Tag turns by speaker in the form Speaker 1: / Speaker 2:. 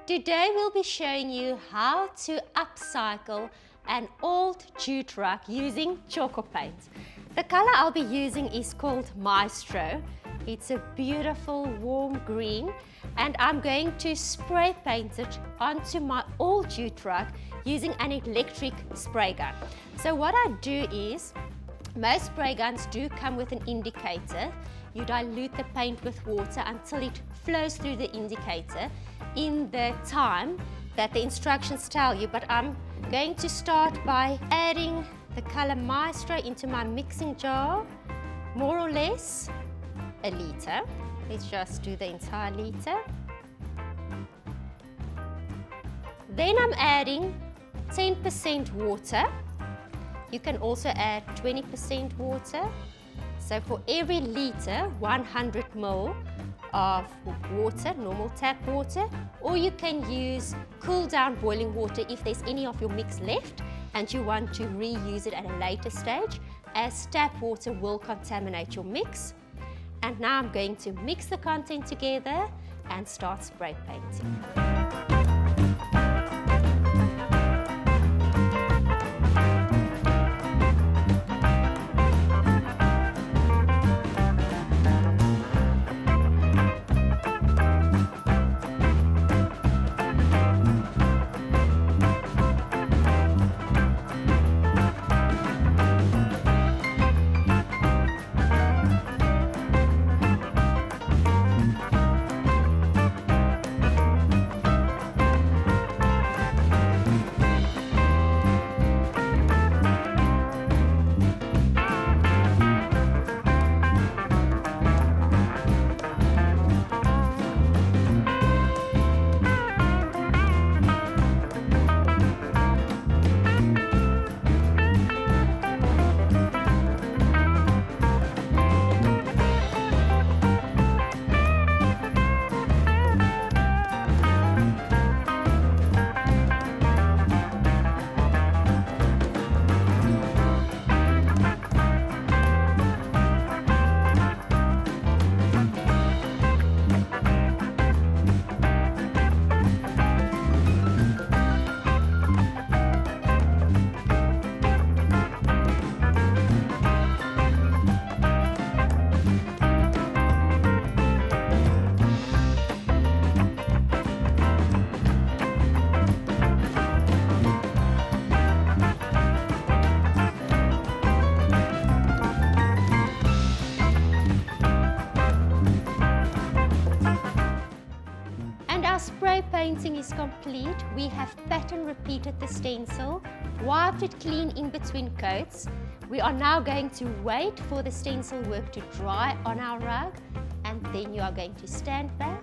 Speaker 1: Today we'll be showing you how to upcycle an old jute rug using Tjhoko Paint. The color I'll be using is called Maestro. It's a beautiful warm green and I'm going to spray paint it onto my old jute rug using an electric spray gun. So what I do is, most spray guns do come with an indicator. You dilute the paint with water until it flows through the indicator in the time that the instructions tell you, but I'm going to start by adding the color Maestro into my mixing jar, more or less a liter. Let's just do the entire liter. Then I'm adding 10% water. You can also add 20% water. So for every liter, 100 ml of water, normal tap water, or you can use cool down boiling water if there's any of your mix left and you want to reuse it at a later stage, as tap water will contaminate your mix. And now I'm going to mix the content together and start spray painting. Our spray painting is complete. We have pattern repeated the stencil, wiped it clean in between coats. We are now going to wait for the stencil work to dry on our rug, and then you are going to stand back